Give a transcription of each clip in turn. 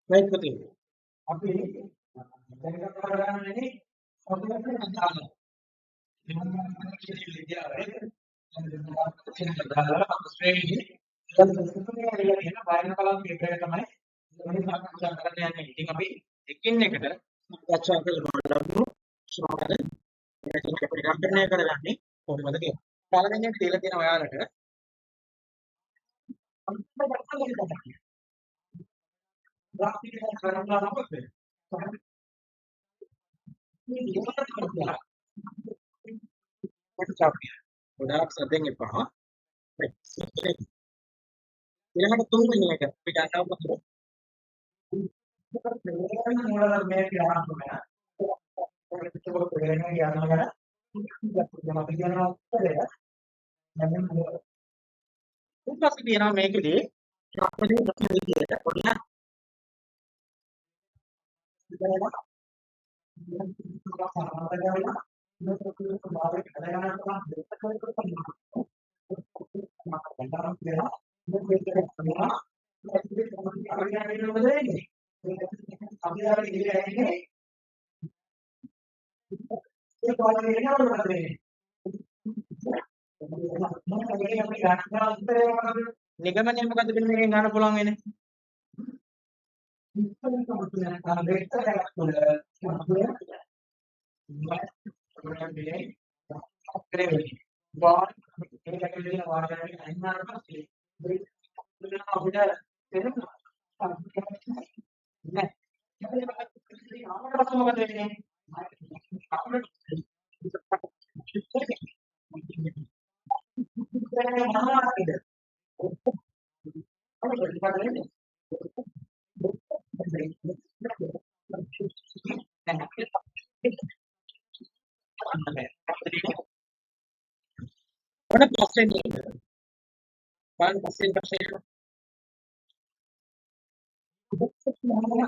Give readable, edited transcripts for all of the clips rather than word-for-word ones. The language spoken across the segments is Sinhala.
baik betul. Tapi දැන් කතා කරන්නේ සතුටේ අදාළ. dengan dia adalah Australia dan sebetulnya yang bayang kalau kita තමයි ini සාකච්ඡා කරන්න යන්නේ. ඉතින් අපි එකින් එකට සාකච්ඡා කරනවා. ශ්‍රවණය ප්‍රතිග්‍රහණය කරගන්නේ කොහොමද කියලා. පළවෙනි එක දීලා තියෙන ඔයාලට ග්‍රාෆික් කරනවා මොකද? ගොඩාක් සැදෙන් එපා. ඊළඟට තුන්වෙනි එක අපි ගන්නවා මොකද? மூலதனம் மேற்கு ஆரம்பிங்க උපස් කියනවා මේකදී අපේ විදියට පොඩ්ඩක් නිගමනය මොකද මෙන්න මේකෙන් ගන්න පුළුවන් වෙන්නේ ඔන්න පස්සේ බලන්න පස්සේ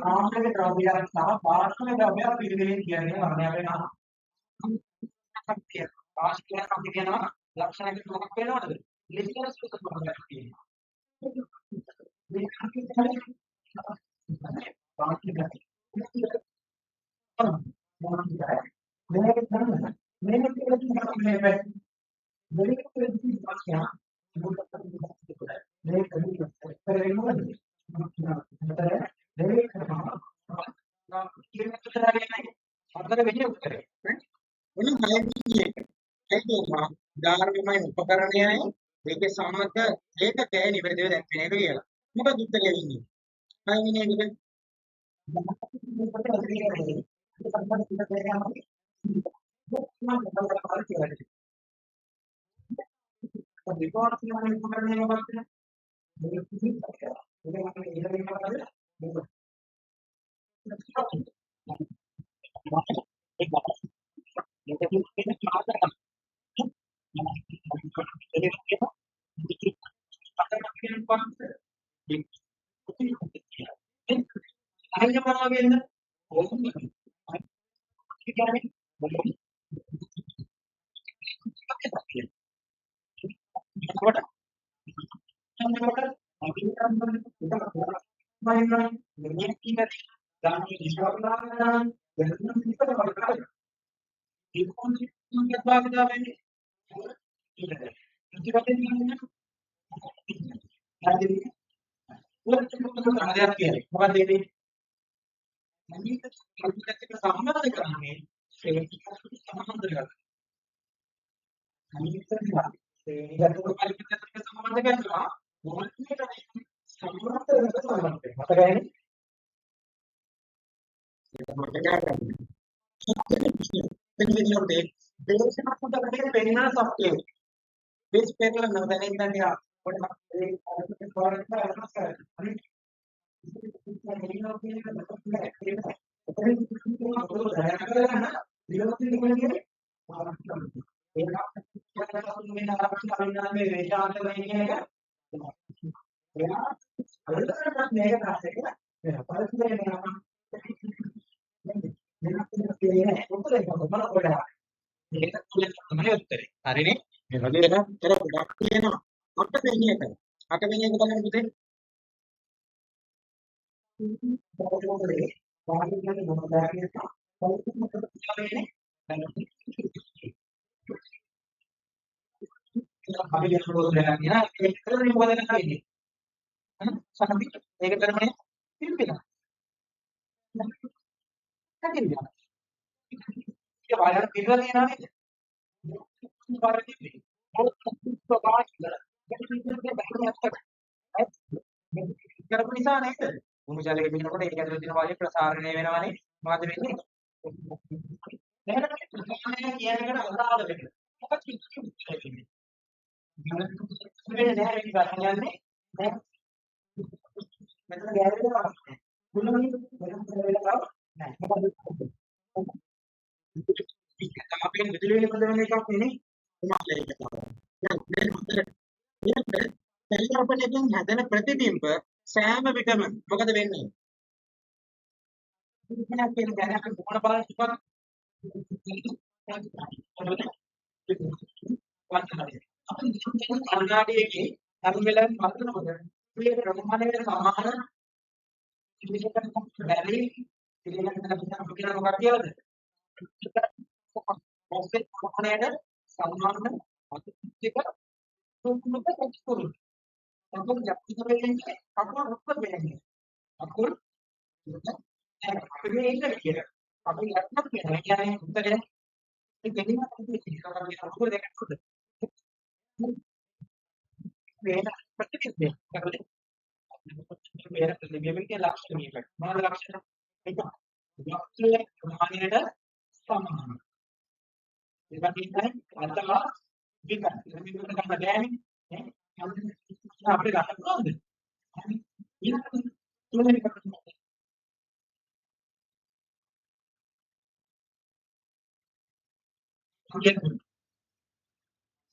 ආහාර ද්‍රව්‍යයන් සහ වාෂ්ප ද්‍රව්‍ය පිළිවෙලින් කියන්නේ වර්ණය වෙනවා. වාෂ්ප අපි කියනවා ලක්ෂණ මොකක් වෙනවද? ලිස්ටරස් සුපර්මාර්කට් කියනවා. ධාර්මමය උපකරණයයි ඒකේ සමග ඒකකය නිවැරදිව දැක්වෙන එක කියලා. මොකද උත්තරේ වෙන්නේ? හයිනේ නේද? තමයි උත්තරේ. හරිනේ? මේ වගේ එකක් කර ගොඩක් තියෙනවා. අටවෙනි එක බලන්න පුතේ. කරපු නිසා නේද? භූමි ජලයේ පිනකොට ඒක ඇතුළේ තියෙන වායු ප්‍රසාරණය වෙනවනේ. මොකද වෙන්නේ? එහෙනම් ප්‍රසාරණය කියන එකට අදාළ වෙන්නේ. මොකක්ද කියන්නේ? වෙන්නේ නැහැ මේක ගන්නන්නේ. දැන් මෙතන ගැරෙන්නේ නැහැ. මුලින්ම මෙතන වෙලා නැහැ. මොකද? අපේ විදුලි වලින් බඳවන එකක් නෙමෙයි. මොකක්ද ඒක තමයි. දැන් මේ හතර පරිකල්පනයකින් හැදෙන ප්‍රතිබිම්බ සෑම විටම මොකද වෙන්නේ? ඉතින් කියන දැනට මොන බලන්න ඉපත් කන්නාඩියේදී හැම වෙලාවෙම මතනකොට මේ ප්‍රමාණයට සමාන ඉලිකට් බැරි ඉලිකට් අපිට මොකද කියලාද? ඔස්සේ ප්‍රමාණයට සමාන අතිතික තුන්ක එක්ස්පෝර්. අපිට යක්තික වෙන්නේ අපෝ රුප්ප වෙන්නේ. අපෝ අපේ ඉන්න විදියට අපි යක්මත් කියන්නේ කියන්නේ උත්තරේ ඒ දෙන්නත් අපිට අපෝ දෙකක්ද වෙන ප්‍රතික්‍රියාවක් කරලා වෙන ප්‍රතික්‍රියාවක ලක්ෂණ මේක මොනවාද ලක්ෂණ එක යක්තිය ප්‍රමාණයට සමාන ඒක කියන්නේ අන්තම විකල්ප මේක ගන්න බෑනේ අපිට ගන්න පුළුවන්ද ඊළඟ තුන්වෙනි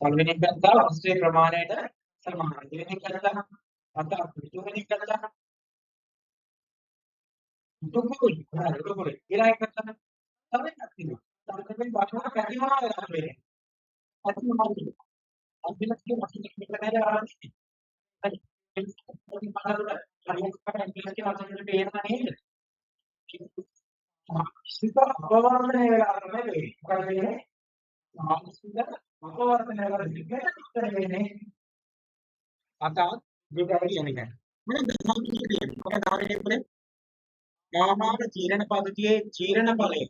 පළවෙනි එක ගත්තා අස්සේ ප්‍රමාණයට සමානයි. දෙවෙනි එක ගත්තා අත තුන්වෙනි එක ගත්තා දුකුයි හරි දුකුයි ඊළඟ එක ගත්තා තව එකක් තියෙනවා. තව එකකින් වචන පැතිරෙනවා ගන්න වෙන්නේ. අතිමායි අන්තිමට වචන දෙකකට ආරම්භයි. හරි. ඒක පොඩි පාඩකට හරියට ඉංග්‍රීසි වචන දෙකේනවා නේද? සිත අවවර්ධනය වෙලා තමයි මොකද වෙන්නේ? මානසික අපවර්තනය වෙලා දෙකට උත්තර වෙන්නේ අතත් දෙකයි කියන්නේ. මොනවද කියන්නේ? මොකද ආරම්භයේ ආහාර ජීර්ණ පද්ධතියේ ජීර්ණ ඵලය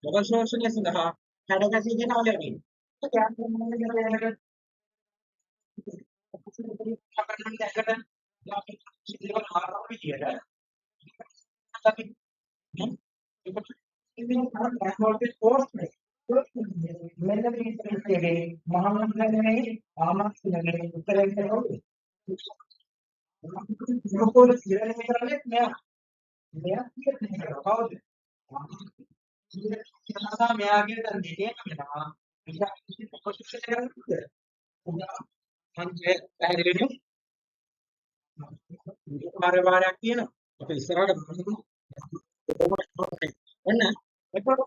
අවශෝෂණය සඳහා හැඩගැසී දෙන අලෙවි. ඒක යන්නේ කරගෙන මෙන්න මේ ප්‍රශ්නේ මහානගරයේ ආමස්තුනේ උත්තරය කවුද? මොකද ඉරණේ කරන්නේ මෙයා. මෙයා කියන්නේ කවුද? ඉතින් මෙයාගේ දැන් දෙකේ වෙනවා. ඉතින් කොහොමද කරන්නේ? සංජය පැහැදිලිනේ? කාර්යභාරයක් තියෙනවා. අපි ඉස්සරහට බලමු. ඔන්න එතකොට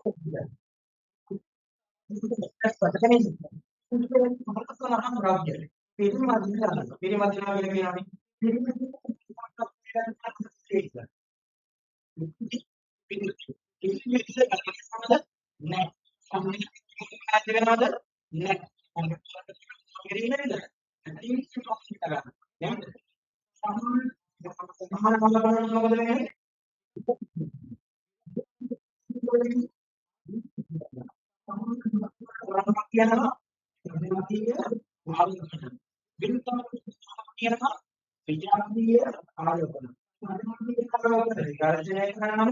විජාතිය ආයතන. ගර්ජනය කරනම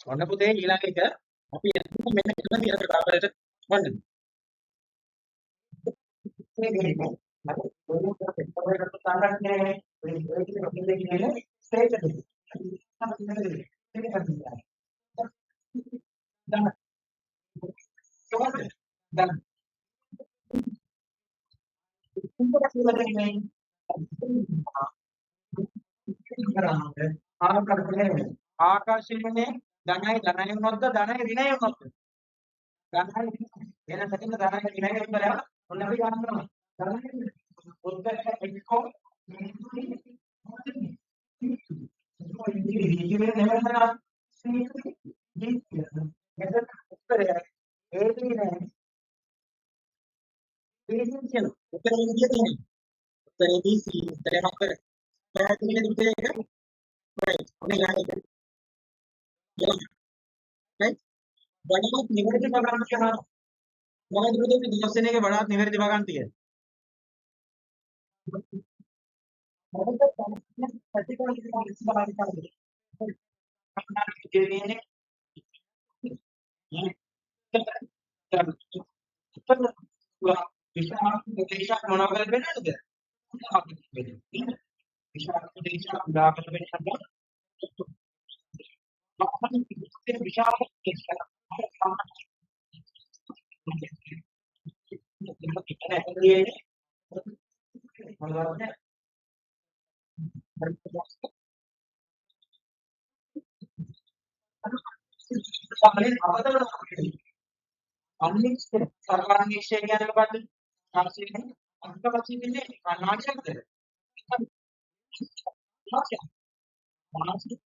ඔන්න පුතේ ඊළඟ එක අපි මෙන්න මෙතන තියෙන බරාබරට වන්න. ආකාශයේ ධනයි ධනය මොකද්ද ධනය විනය මොකද්ද ධනයි වෙන සැකෙන ධනයි විනය උත්තරය ඔන්න අපි ගන්නවා ධනයි උත්තර එක්කෝ ඉංග්‍රීසි නෙමෙයි උත්තරය ඒකේ නෑ ඉංග්‍රීසි කියන උත්තරේ කියන්නේ උත්තරේ B උත්තරේ හතර පැහැදිලිද උත්තරේ එක right ඔනේ ගන්න right වඩාත් නිවැරදි වගන්ති කරනවා මොකද පුතේ දවස් එකේ වඩාත් නිවැරදි වගන්තිය මොකද ප්‍රතිකෝල ඉස්බාරිකාරයි කියන්නේ විශාල ප්‍රදේශයක් මොනවද වෙන්නේද? විශාල ප්‍රදේශයක් උදාහරණ වෙන්නද? විශාල ප්‍රදේශයක් අනිශ්චිත සර්වානිශ්චය කියන්නේ මොකද්ද? ආශ්‍රිතයි අංක වශයෙන් ඉන්නේ අනාශ්‍රිතද? මානසික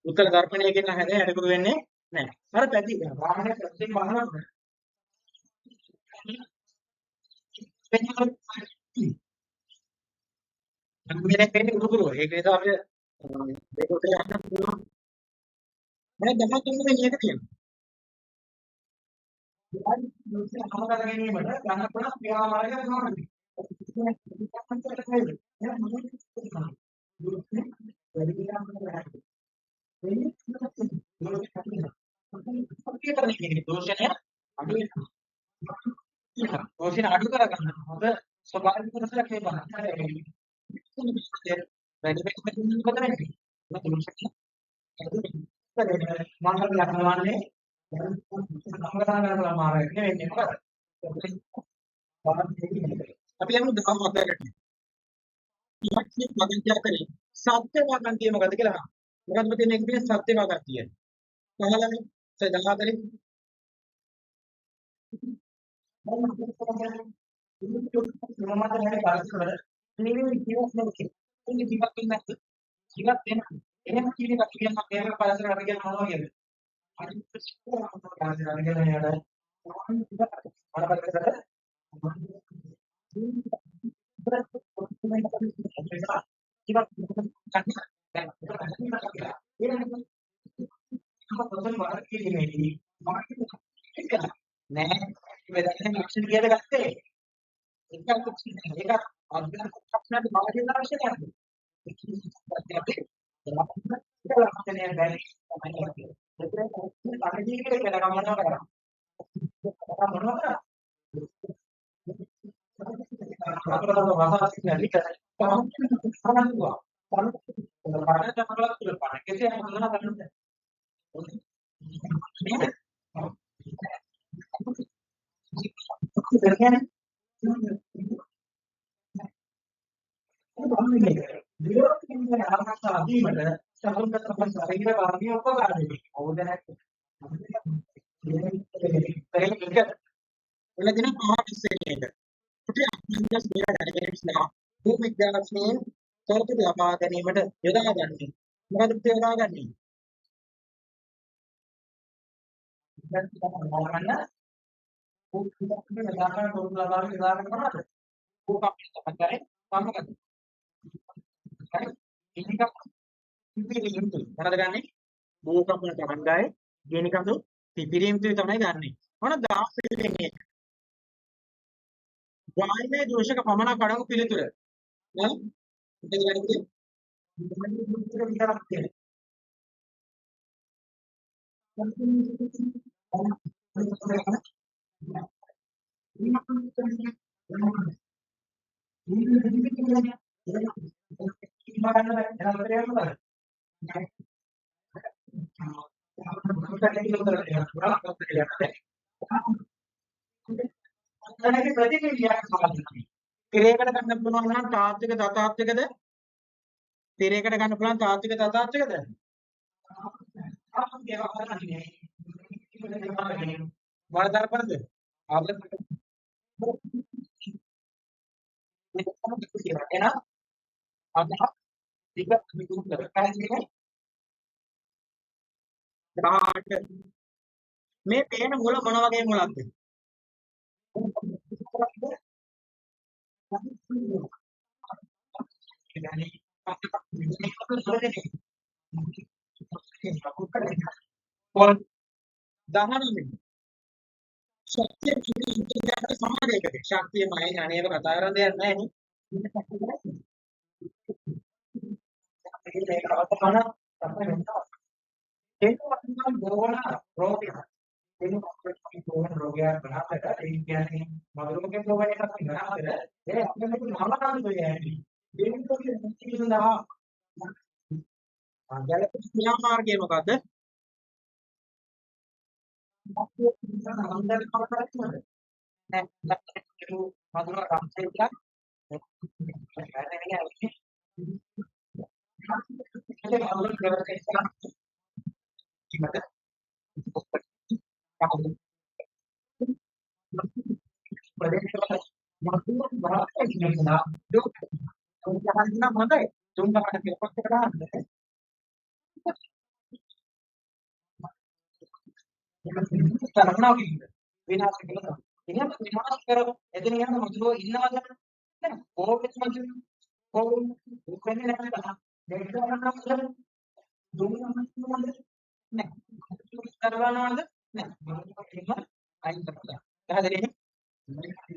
උත්තර දර්පණයකින් නැහැ හැඩකුරු වෙන්නේ නැහැ. අර පැති වාහනේ ප්‍රත්‍යයෙන් බලනවා. මේක වෙන්නේ උඩුකුරු. ඒක නිසා අපි මේක උඩ යන්න පුළුවන්. මම 13 වෙනි එක තියෙනවා. ඉතින් අමතක ගැනීමට ගන්න පුළුවන් ක්‍රියාමාර්ගය තමයි. දෝෂණ අඩු කරගන්න හොඳ ස්වභාවික කොටසක් මේ බලන්න. වැඩි වෙන්න මොකද වෙන්නේ? මම ලක්වන්නේ සංග්‍රහණය මාර්ගය වෙන්නේ මොකද? අපි යමු 14කට. ඉලක්කයේ වගන්තිය කරේ. සත්‍ය වගන්තිය මොකද කියලා අහනවා. මොකද මෙතන මේක කියන්නේ සත්‍ය වගන්තිය. පහළම 14 නෑ වෙනම ලක්ෂණ කීයද ගත්තේ? එකක් ලක්ෂණ එකක් අභ්‍යන්තර ලක්ෂණات බාහිර ලක්ෂණයක්. අපි ලක්ෂණය බැරි තමයි. ඒකේ අනිදීකේ කියලා මොනවා කරා? මොනවා කරා? අපරාධ වාසාවක් නැලිට සමන්තුවා. පාඩක තමලක් තුල පාඩක කෙසේ මොනවා කරන්නද? විරෝධිකයන් ආරක්ෂා දීමට සමුද්‍ර ශරීර කාර්ය උපකාර වෙනවා. ඕද නැත්නම් වෙන දින පහක් ඉස්සෙල්ලා එක. පුටි අභ්‍යන්තර ස්ථිර දැනගැනීමලා භූමිඥානයෙන් තොරතුරු ලබා ගැනීමට යොදා ගන්නේ. මොකද යොදා ගන්නේ? දැන් බලන්න භූමිඥානයේ දායකයන් තොරතුරු ලබා ගැනීම යොදා ගන්න මොනවද? භූකම්පන තමයි මොකක්ද? හරි. ඉනිකක් පිපිරීම් තුයි. මොනවද ගන්නෙ? භූකම්පන තරංගය, ගෙනිකඳු පිපිරීම් තුයි තමයි ගන්නෙ. මොන 16 වෙනි එක. වායමේ දෝෂක පමණක් අඩංගු පිළිතුර. නේද? ඉතින් වැඩි විතරක් තියෙනවා. තිරයකට ගන්න පුළුවන් නම් තාත්වික දතාත්විකද? තිරයකට ගන්න පුළුවන් තාත්වික දතාත්විකද? වලදර්පණද? එහෙනම් අද ටික විකුණු කරලා 18 මේ පේන මුල මොන වගේ මුලක්ද? පොල් 19 ශක්තිය කිසිදු සමානයකට ශක්තියමයි අනේව කතා කරන්න දෙයක් නැහැ නේ. ඒක අවතහන ඒක වටිනා බෝන රෝගයක්. ඒක අපේ බෝන රෝගයක් ගන්නකට ඒ කියන්නේ මధుරකේ රෝගයක් එකක් ගන්නකට ඒ අපිට නමකාරී වෙන්නේ. ඒකේ මුලින්දා අගලක ක්‍රියාමාර්ගය මොකද්ද? අන්දර කවදාවත් නෑ. මధుර රාජ්‍යයක් විනාශ කරනවා. එහෙනම් විනාශ කරව එතන යන මధుරෝ ඉන්නවද? නෑ. කොහොමද මధుරෝ? කොහොමද? උකන්නේ නැහැ. දෙන්න කරනවද? දුන්නවද? නෑ. කරනවද? නෑ. අයින් කරලා. පැහැදිලිද?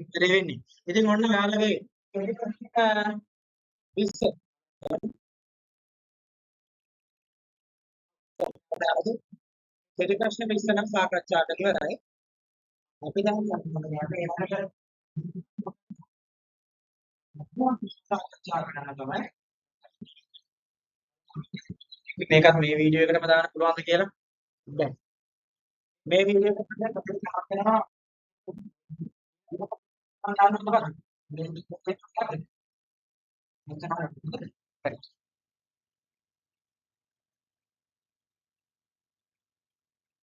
ඉතින් වෙන්නේ. ඉතින් ඔන්න ඔයාලගේ 20 දෙවි ප්‍රශ්න 20 නම් සාකච්ඡා කරලා ඉවරයි. අපි දැන් සාකච්ඡා කරන්න තමයි මේකත් මේ වීඩියෝ එකටම දාන්න පුළුවන්ද කියලා. දැන් මේ වීඩියෝ එකට අපි කරනවා අන්දාන්න මොකක්ද?